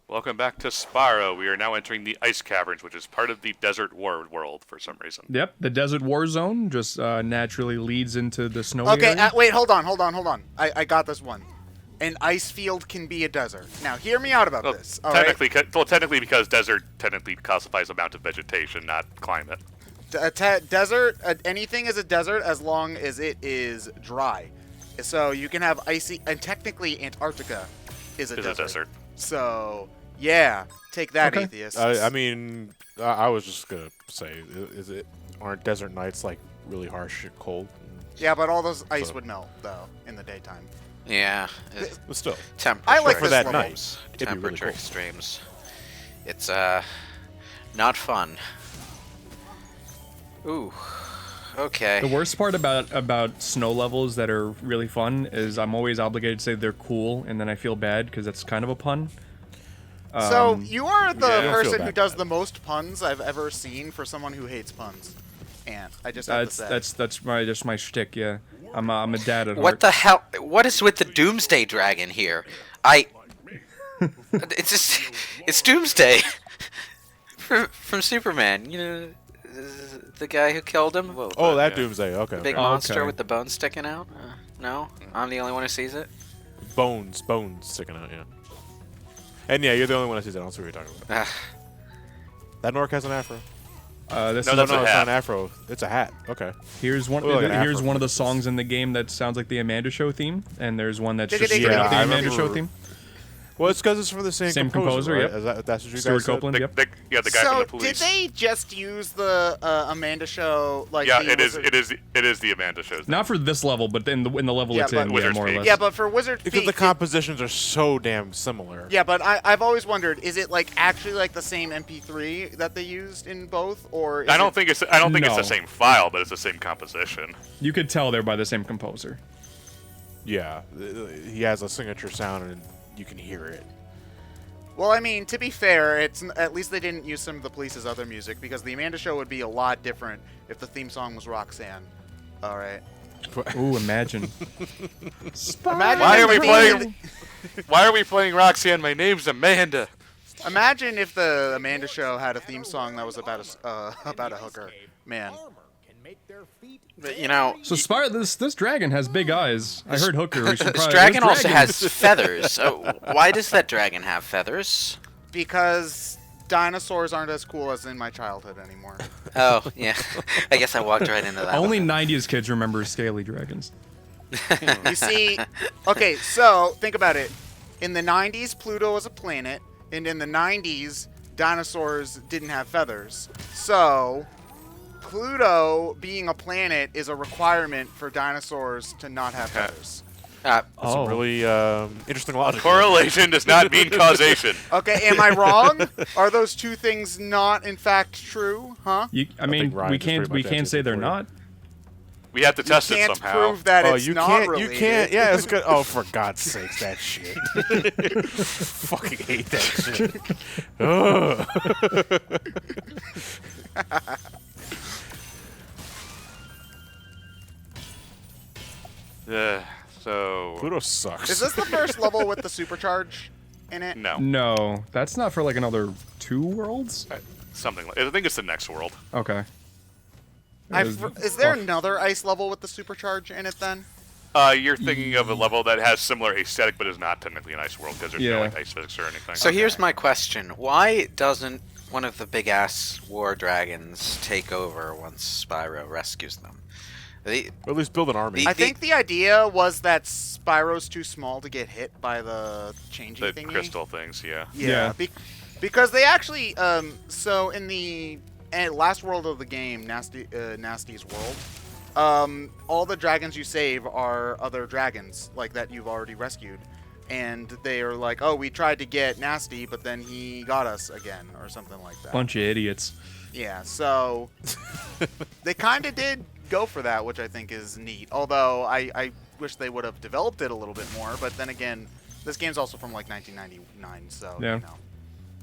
Welcome back to Spyro. We are now entering the Ice Caverns, which is part of the Desert War world for some reason. Yep, the Desert War Zone just naturally leads into the snowy Okay, area. wait, hold on. I got this one. An ice field can be a desert. Now, hear me out about this. All right? Technically, because desert technically classifies amount of vegetation, not climate. Desert, anything is a desert as long as it is dry. So you can have icy, and technically Antarctica is a desert. So, yeah, take that, Okay. atheists. I mean, I was just gonna say, aren't desert nights like really harsh and cold? Yeah, but all those ice would melt though in the daytime. Yeah. But still, Temperature. I like for this that level. night, it'd be really Temperature cold. extremes. It's not fun. Ooh. Okay. The worst part about snow levels that are really fun is I'm always obligated to say they're cool, and then I feel bad because that's kind of a pun. So you are the yeah, I don't feel person who bad does about the most puns I've ever seen for someone who hates puns. And I just have to say. That's my shtick. Yeah, I'm a dad at What heart. the hell? What is with the Doomsday Dragon here? It's Doomsday from Superman. You know, the guy who killed him. Oh, that Doomsday. Okay. Big okay. monster okay. with the bones sticking out. No, I'm the only one who sees it. Bones sticking out. Yeah. And yeah, you're the only one that sees it. I don't see what you're talking about. That Nork has an afro. This No, is that's no, a it's hat. not an afro. It's a hat. Okay. here's one. Look like an Here's afro. one of the songs in the game that sounds like the Amanda Show theme, and there's one that's just Yeah, straight up the I Amanda Show remember. theme. Well, it's because it's from the same composer, right? yep. That's what you Stuart guys said? Copeland. Yep. The guy from So the police. did they just use the Amanda Show like? Yeah, the it is. Wizard- It is the Amanda show. Not for this level, but in the level Yeah, it's but- in, yeah, Wizard's more or Peak. less. Yeah, but for Wizard Because Peak, the compositions are so damn similar. yeah, but I've always wondered, is it like actually like the same MP3 that they used in both, or is I don't it- think it's the No. same file, but it's the same composition. You could tell they're by the same composer. Yeah. He has a signature sound, and you can hear it. Well, I mean, to be fair, it's at least they didn't use some of the Police's other music because the Amanda Show would be a lot different if the theme song was Roxanne. All right. Ooh, imagine. Imagine Why if are we the- playing? Why are we playing Roxanne? My name's Amanda. Imagine if the Amanda Show had a theme song that was about a hooker. Man. But, you know, So Spyro, this dragon has big eyes. I heard hooker. We should this probably, dragon this also has feathers. So why does that dragon have feathers? Because dinosaurs aren't as cool as in my childhood anymore. Oh, yeah. I guess I walked right into that. Only one. 90s kids remember scaly dragons. You see, okay, so think about it. In the 90s, Pluto was a planet, and in the 90s, dinosaurs didn't have feathers. So, Pluto being a planet is a requirement for dinosaurs to not have feathers. That's Oh. a really interesting logic. Correlation does not mean causation. Okay, am I wrong? Are those two things not, in fact, true? Huh? I mean, think Ryan we just pretty can't much answered say it they're for you. not. We have to You test it can't somehow. prove that Oh, it's you not can't. related. You can't. Yeah, it's good. Oh, for God's sakes, that shit. Fucking hate that shit. Ugh. So Pluto sucks. Is this the first level with the supercharge in it? no, No, that's not for like another 2 worlds. something like. I think it's the next world. Okay. Is there another ice level with the supercharge in it then? You're thinking of a level that has similar aesthetic, but is not technically an ice world because there's no Yeah. like ice physics or anything. So here's my question: why doesn't one of the big ass war dragons take over once Spyro rescues them? They, Or at least build an army. The- I think the idea was that Spyro's too small to get hit by the changing the thingy. crystal things, yeah. Yeah. Because they actually, so in the last world of the game, Nasty's world, all the dragons you save are other dragons, like that you've already rescued. And they are like, oh, we tried to get Nasty, but then he got us again, or something like that. Bunch of idiots. Yeah, so they kind of did go for that, which I think is neat. Although I wish they would have developed it a little bit more. But then again, this game's also from like 1999, so Yeah. you know,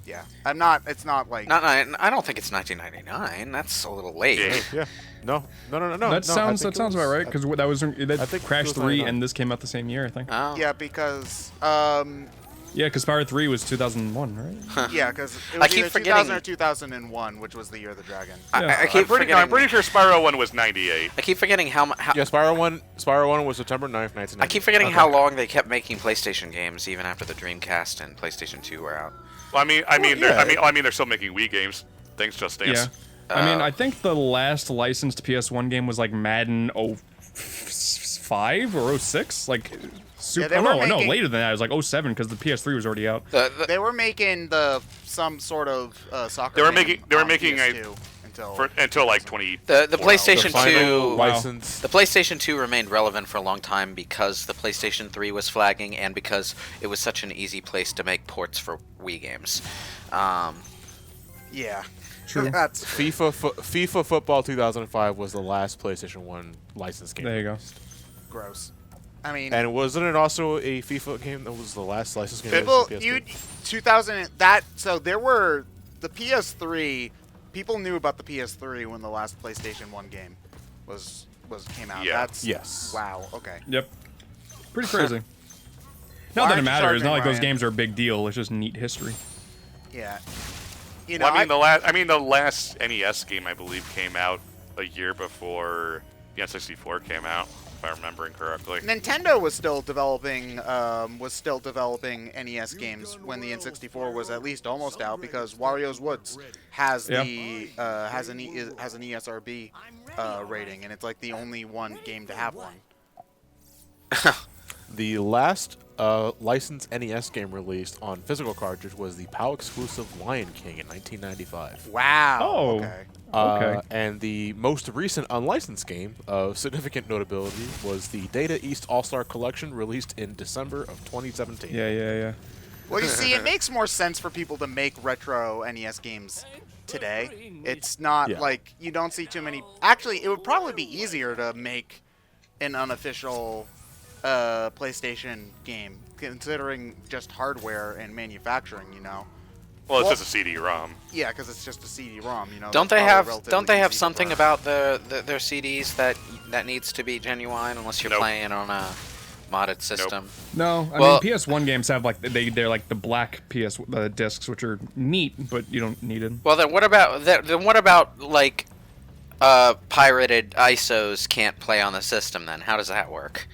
yeah. I'm not. It's not like. I don't think it's 1999. That's a little late. Yeah. Yeah. No. That sounds about right because that was I that think Crash it was 3 99. and this came out the same year, I think. Oh. Yeah, because Yeah, because Spyro 3 was 2001, right? Yeah, because it I was keep either forgetting- 2000 or 2001, which was the Year of the Dragon. I I'm keep pretty, no, forgetting. I'm pretty sure Spyro 1 was 98. I keep forgetting how. Yeah, Spyro 1 was September 9th, 1990. I keep forgetting how long they kept making PlayStation games even after the Dreamcast and PlayStation 2 were out. Well, they're still making Wii games. Thanks, Just Dance. Yeah. I mean, I think the last licensed PS1 game was like Madden 05 or 06, like. Yeah, they were no, making- later than that. It was like 07 because the PS3 was already out. They were making some sort of soccer. They were game making on a- PS2 Until like 20. The The PlayStation final 2 license. The PlayStation 2 remained relevant for a long time because the PlayStation 3 was flagging and because it was such an easy place to make ports for Wii games. Yeah. True. That's FIFA Football 2005 was the last PlayStation 1 licensed game. There you go. gross. I mean, And wasn't it also a FIFA game that was the last licensed game? people, released on you PS3? 2000 that so there were the PS3. People knew about the PS3 when the last PlayStation 1 game came out. Yeah. That's Yes. Wow. Okay. Yep. Pretty crazy. Why Not that aren't it you matters. charging, Not like those Ryan? games are a big deal. It's just neat history. Yeah. You know, Well, the last NES game I believe came out a year before the N64 came out, if I'm remembering correctly. Nintendo was still developing NES games when the N64 was at least almost out because Wario's Woods has Yeah. has an ESRB rating, and it's like the only one game to have one. The last licensed NES game released on physical cartridge was the PAL exclusive Lion King in 1995. Wow. Oh. Okay. Okay. And the most recent unlicensed game of significant notability was the Data East All-Star Collection released in December of 2017. Yeah. Well, you see, it makes more sense for people to make retro NES games today. It's not Yeah. like you don't see too many. Actually, it would probably be easier to make an unofficial PlayStation game, considering just hardware and manufacturing. You know. Well, it's Well- just a CD-ROM. Yeah, because it's just a CD-ROM. You know. Don't that's they probably have relatively easy to something burn. about their CDs that needs to be genuine unless you're Nope. playing on a modded system? No, I Well- mean PS1 games have like they're like the black PS discs, which are neat, but you don't need it. Well, then what about like pirated ISOs can't play on the system? Then how does that work?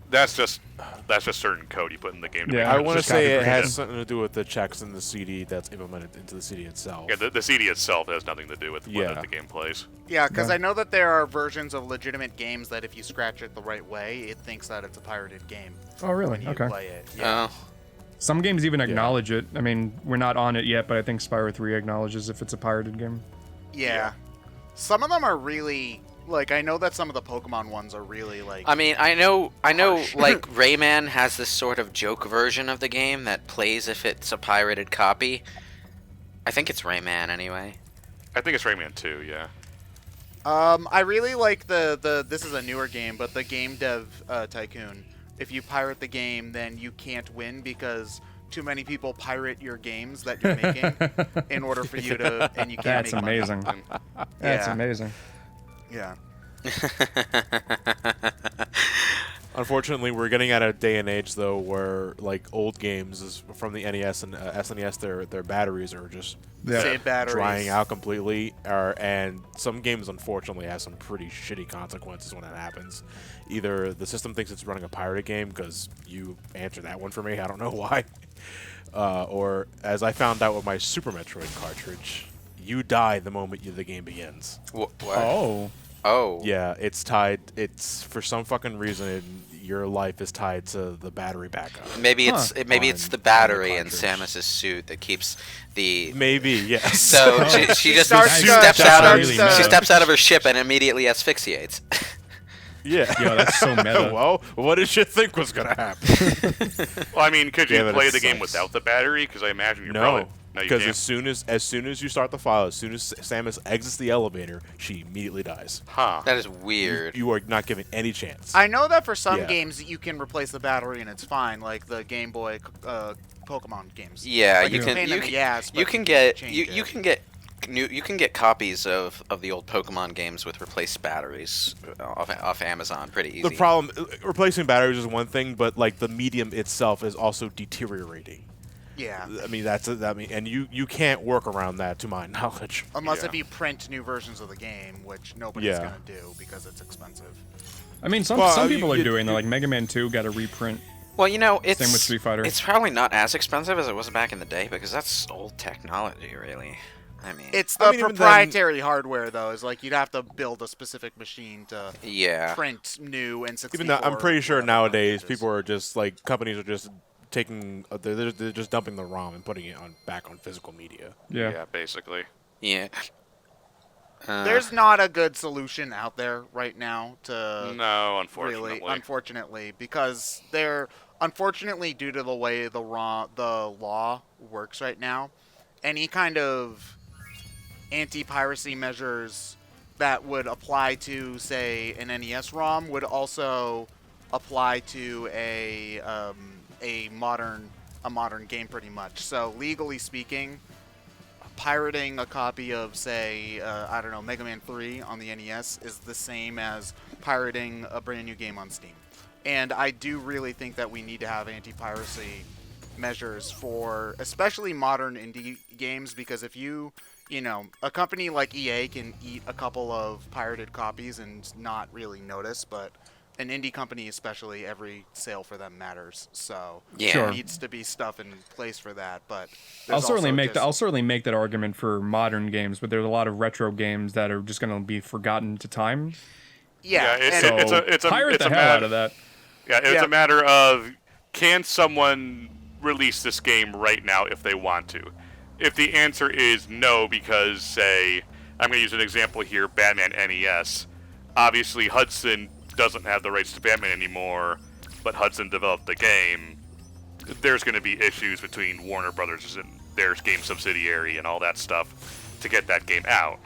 That's just certain code you put in the game. To Yeah, make I it want to just say it copy has paste. something to do with the checks in the CD that's implemented into the CD itself. Yeah, the CD itself has nothing to do with whether Yeah. the game plays. Yeah, because Yeah. I know that there are versions of legitimate games that if you scratch it the right way, it thinks that it's a pirated game Oh, when really? you Okay. play it. Yeah. Oh, Some games even acknowledge it. I mean, we're not on it yet, but I think Spyro 3 acknowledges if it's a pirated game. Yeah. Some of them are really like I know that some of the Pokemon ones are really like I mean, I know, Harsh. like Rayman has this sort of joke version of the game that plays if it's a pirated copy. I think it's Rayman anyway. I think it's Rayman 2, yeah. I really like the this is a newer game, but the Game Dev Tycoon. If you pirate the game, then you can't win because too many people pirate your games that you're making in order for you to and you can't That's make money. amazing. That's Yeah. amazing. Yeah. Unfortunately, we're getting at a day and age though where like old games is from the NES and SNES, their batteries are just Yeah. Save batteries. drying out completely. And some games unfortunately have some pretty shitty consequences when that happens. Either the system thinks it's running a pirated game because you answered that one for me. I don't know why. Or as I found out with my Super Metroid cartridge, you die the moment the game begins. What? Oh. Oh. Yeah, it's tied. It's for some fucking reason your life is tied to the battery backup. Maybe Huh. it's the On battery the in cartridge. Samus's suit that keeps the. Maybe yes. So she just starts steps to- out of starts to- she steps out of her ship and immediately asphyxiates. yeah. Yo, that's so meta. Well, what did you think was gonna happen? Well, I mean, could you Yeah, but play it the game sucks. without the battery? Because I imagine you're No, probably... No, you because can't. as soon as you start the file, as soon as Samus exits the elevator, she immediately dies. Huh. That is weird. You are not given any chance. I know that for some Yeah. games you can replace the battery and it's fine, like the Game Boy Pokemon games. Yeah, Like, you it's a can pain you in can the ass, you but can you get change you it. you can get you can get copies of the old Pokemon games with replaced batteries off Amazon pretty easy. The problem, replacing batteries is one thing, but like the medium itself is also deteriorating. Yeah. I mean, and you can't work around that, to my knowledge. Unless Yeah. if you print new versions of the game, which nobody's Yeah. gonna do because it's expensive. I mean, some Well, people are doing that. Like Mega Man 2 got a reprint. Well, you know, it's Same with Street Fighter. It's probably not as expensive as it was back in the day because that's old technology, really. I mean, It's the I mean, even proprietary hardware, though. Is like you'd have to build a specific machine to yeah. print new and 64. Even though I'm pretty sure whatever nowadays pages. people are just like companies are just taking they're just dumping the ROM and putting it back on physical media. Yeah. basically. Yeah. There's not a good solution out there right now to No, unfortunately. unfortunately, because unfortunately due to the way the law works right now, any kind of anti-piracy measures that would apply to, say, an NES ROM would also apply to a modern game, pretty much. So legally speaking, pirating a copy of, say, I don't know, Mega Man 3 on the NES is the same as pirating a brand new game on Steam. And I do really think that we need to have anti-piracy measures for especially modern indie games, because if a company like EA can eat a couple of pirated copies and not really notice, but an indie company especially, every sale for them matters. So Yeah. Sure. there needs to be stuff in place for that. But I'll there's certainly also make that argument for modern games, but there's a lot of retro games that are just going to be forgotten to time. Yeah, it's a pirate it's the a hell matter, out of that. Yeah, it's Yeah. a matter of, can someone release this game right now if they want to? If the answer is no, because, say, I'm going to use an example here, Batman NES. Obviously, Hudson doesn't have the rights to Batman anymore, but Hudson developed the game. There's going to be issues between Warner Brothers and their game subsidiary and all that stuff to get that game out.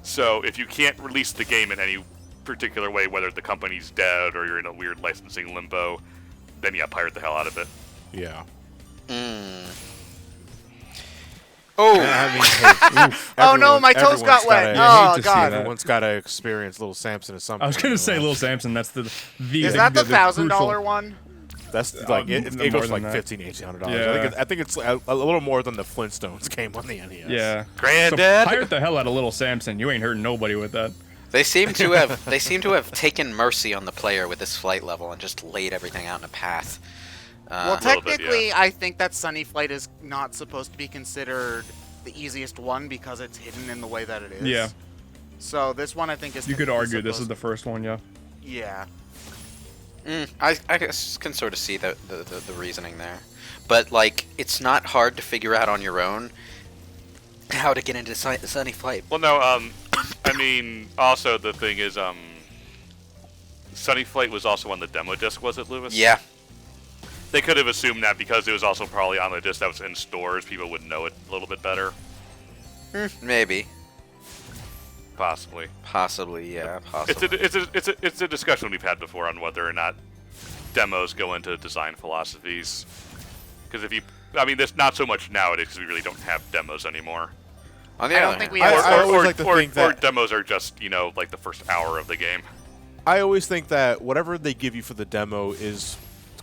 So if you can't release the game in any particular way, whether the company's dead or you're in a weird licensing limbo, then yeah, pirate the hell out of it. Yeah. Oh, I mean, hey, Oh no, my toes got everyone's wet. Yeah, I hate Oh to see god. that. Everyone's got to experience Little Samson at some point. I was going in to say their Little life. Samson. That's the Is that the $1,000 crucial- one? That's like it more goes than like that. $1,500, $1,800. Yeah. I think it's a little more than the Flintstones game on the NES. Yeah. Granddad! So pirate the hell out of Little Samson. You ain't hurting nobody with that. they seem to have taken mercy on the player with this flight level and just laid everything out in a path. Well, little bit, technically, I think that Sunny Flight is not supposed to be considered the easiest one because it's hidden in the way that it is. Yeah. So this one, I think, is. You could argue this is supposed- the first one, yeah. Yeah. I guess can sort of see the reasoning there, but like it's not hard to figure out on your own how to get into Sunny Flight. Well, no, I mean, also the thing is, Sunny Flight was also on the demo disc, was it, Lewis? Yeah. They could have assumed that because it was also probably on the disc that was in stores, people would know it a little bit better. Maybe. Possibly. Possibly, yeah. Possibly. It's a discussion we've had before on whether or not demos go into design philosophies. Because there's not so much nowadays because we really don't have demos anymore. On the I other don't think hand- we I have. always like to think or that demos are just, like the first hour of the game. I always think that whatever they give you for the demo is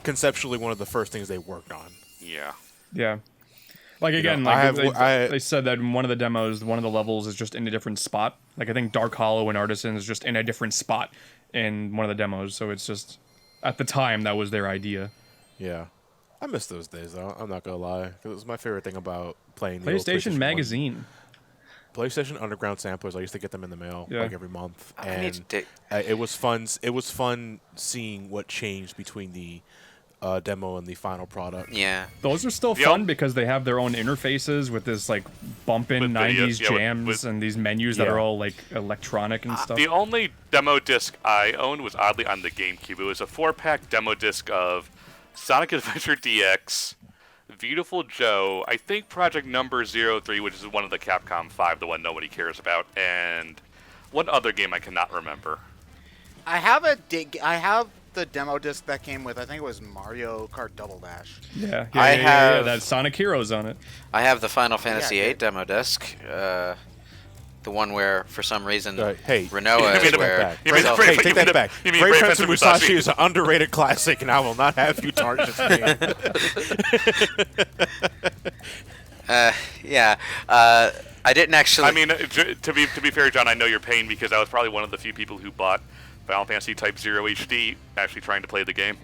conceptually one of the first things they worked on. Yeah. Yeah. Like know, again, they said that in one of the demos, one of the levels is just in a different spot. Like I think Dark Hollow and Artisan is just in a different spot in one of the demos. So it's just at the time that was their idea. Yeah. I miss those days, though. I'm not going to lie. 'Cause it was my favorite thing about playing the old PlayStation 1. Magazine. PlayStation Underground samplers. I used to get them in the mail Yeah. like every month, I need and to it was fun. It was fun seeing what changed between the demo and the final product. Yeah. Those are still Yep. fun because they have their own interfaces with this like bumpin' With 90s videos, yeah, jams with- and these menus that Yeah. are all like electronic and stuff. The only demo disc I owned was oddly on the GameCube. It was a 4-pack demo disc of Sonic Adventure DX, Beautiful Joe, I think Project Number 03, which is one of the Capcom 5, the one nobody cares about, and one other game I cannot remember. I have the demo disc that came with, I think it was Mario Kart Double Dash. Yeah, I have- that Sonic Heroes on it. I have the Final Fantasy Yeah, VIII yeah. demo disc. The one where, for some reason, Hey, Renoa you is mean the- where... you mean the So- Brave- Hey, take that back. you mean Brave Brave Fencer Fencer Musashi Musashi is an underrated classic, and I will not have you tarnish this game. Yeah. I didn't actually... I mean, to be fair, John, I know your pain because I was probably one of the few people who bought Final Fantasy Type 0 HD actually trying to play the game.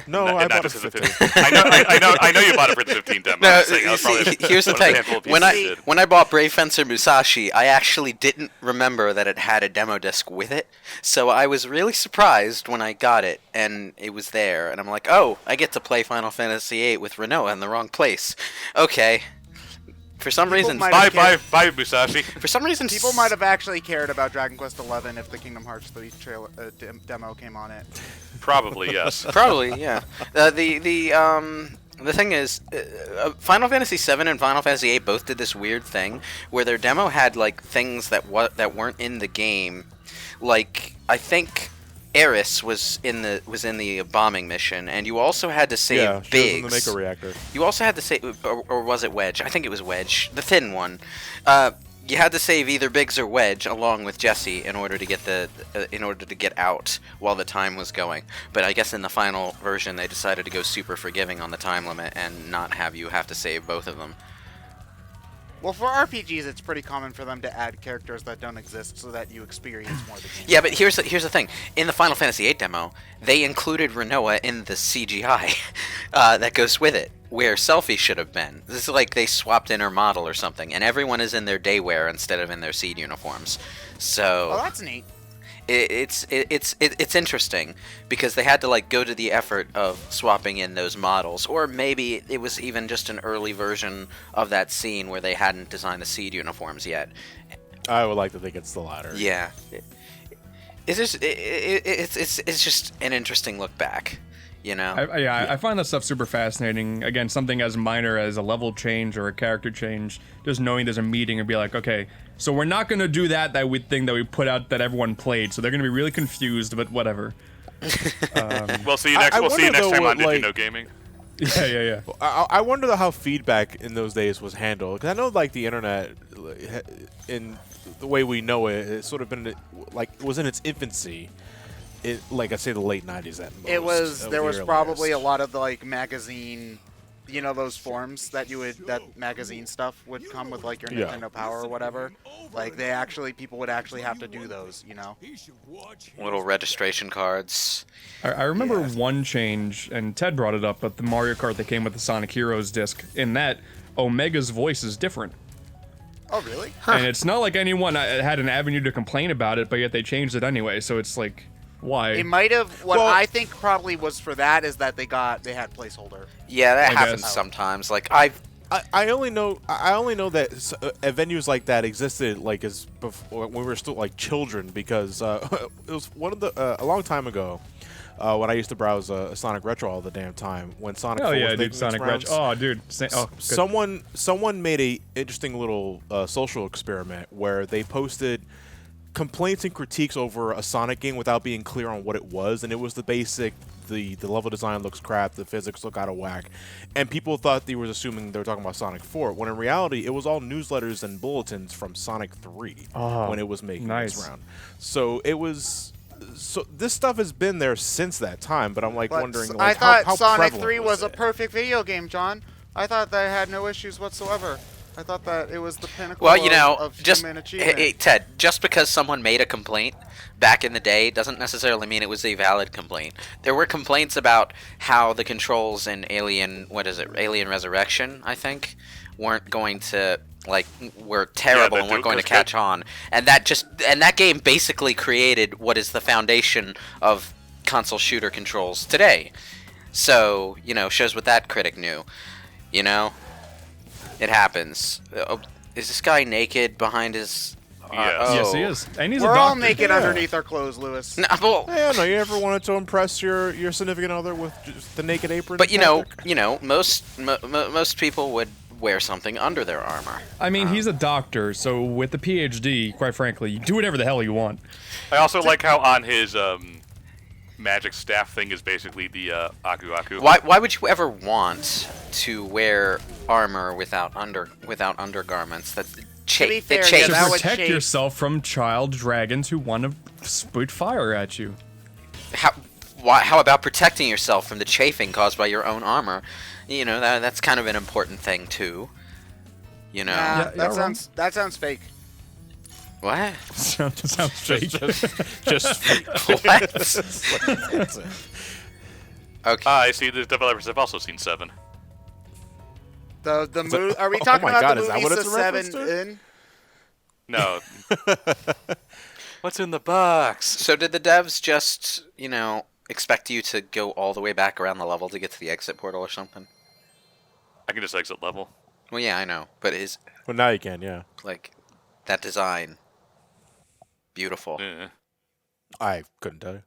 No, And I not bought it just for as a 15. I know you bought it for the 15 demo. No, I'm saying I was probably here's the one of thing. handful of people When who I did. when I bought Brave Fencer Musashi, I actually didn't remember that it had a demo disc with it. So I was really surprised when I got it and it was there. And I'm like, oh, I get to play Final Fantasy VIII with Renoa in the wrong place. Okay. For some reason, might- Bye, Musashi. for some reason, People might have actually cared about Dragon Quest XI if the Kingdom Hearts 3 trailer, demo came on it. Probably, yes. Probably, yeah. The thing is, Final Fantasy VII and Final Fantasy VIII both did this weird thing where their demo had like things that weren't in the game. Like I think Eris was in the bombing mission, and you also had to save Yeah, she was in Biggs. the Maker Reactor. You also had to save, or was it Wedge? I think it was Wedge, the thin one. You had to save either Biggs or Wedge along with Jesse in order to get out while the time was going. But I guess in the final version they decided to go super forgiving on the time limit and not have you have to save both of them. Well, for RPGs, it's pretty common for them to add characters that don't exist so that you experience more of the game. Yeah, but here's the thing. In the Final Fantasy VIII demo, they included Renoa in the CGI that goes with it, where Selphie should have been. This is like they swapped in her model or something, and everyone is in their day wear instead of in their Seed uniforms. So Oh, that's neat. it's interesting because they had to like go to the effort of swapping in those models, or maybe it was even just an early version of that scene where they hadn't designed the Seed uniforms yet. I would like to think it's the latter. Yeah, it's just an interesting look back, you know. I find that stuff super fascinating. Again, something as minor as a level change or a character change, just knowing there's a meeting and be like, okay, so we're not gonna do that thing that we put out that everyone played, so they're gonna be really confused, but whatever. We'll see you next. We'll see you wonder, next though, time on Did You like- Know Gaming. Yeah. I wonder how feedback in those days was handled, because I know like the internet, in the way we know it, it's sort of been like it was in its infancy. Like I say, the late '90s at most. It was. There was very probably a last. lot of the like magazine, you know, those forms that that magazine stuff would come with like your Yeah. Nintendo Power or whatever. Like people would actually have to do those, you know. Little registration cards. I remember one change, and Ted brought it up, but the Mario Kart that came with the Sonic Heroes disc, in that, Omega's voice is different. Oh, really? And it's not like anyone had an avenue to complain about it, but yet they changed it anyway, so it's like, why? It might have. What Well- I think probably was for that is that they had placeholder. Yeah, that I happens guess. sometimes. Like I only know that venues like that existed like as before when we were still like children, because it was one of the a long time ago when I used to browse Sonic Retro all the damn time when Sonic. Oh 4 yeah, was dude, making its Sonic rounds. Retro. Oh, dude. Good. Someone made a interesting little social experiment where they posted complaints and critiques over a Sonic game without being clear on what it was, and it was the basic, the level design looks crap, the physics look out of whack, and people thought they were assuming they were talking about Sonic 4, when in reality it was all newsletters and bulletins from Sonic 3 when it was making nice. its round. So it was. So this stuff has been there since that time, but I'm like But wondering, I like, thought how Sonic prevalent 3 was a it? perfect video game, John. I thought that it had no issues whatsoever. I thought that it was the pinnacle Well, you know, of just human achievement. hey, Ted, just because someone made a complaint back in the day doesn't necessarily mean it was a valid complaint. There were complaints about how the controls in Alien Resurrection, I think, weren't going to were terrible the and weren't Duke going to was catch good. on. And that game basically created what is the foundation of console shooter controls today. So, you know, shows what that critic knew. You know? It happens. Is this guy naked behind his... Yes. Yes, he is. And he's We're a all doctor. naked Yeah. underneath our clothes, Lewis. No, well, Yeah, no, you ever wanted to impress your significant other with just the naked apron? but tactic? most people would wear something under their armor. I mean, he's a doctor, so with the PhD, quite frankly, you do whatever the hell you want. I also like how on his magic staff thing is basically the Aku Aku. Why would you ever want to wear armor without undergarments? That's be fair, chafe. yeah, To that would protect shape- yourself from child dragons who want to spit fire at you. How about protecting yourself from the chafing caused by your own armor? You know, that's kind of an important thing too. You know. Nah, Yeah, that sounds fake. What? Sounds fake. Just What? that's it. Okay. I see the developers have also seen 7. The movie. Are we oh talking my about God, the is that movie what it's a reference 7 to? in? No. What's in the box? So did the devs just, you know, expect you to go all the way back around the level to get to the exit portal or something? I can just exit level. Well, yeah, I know, but is Well, now you can, yeah. like that design beautiful? Yeah. I couldn't tell you.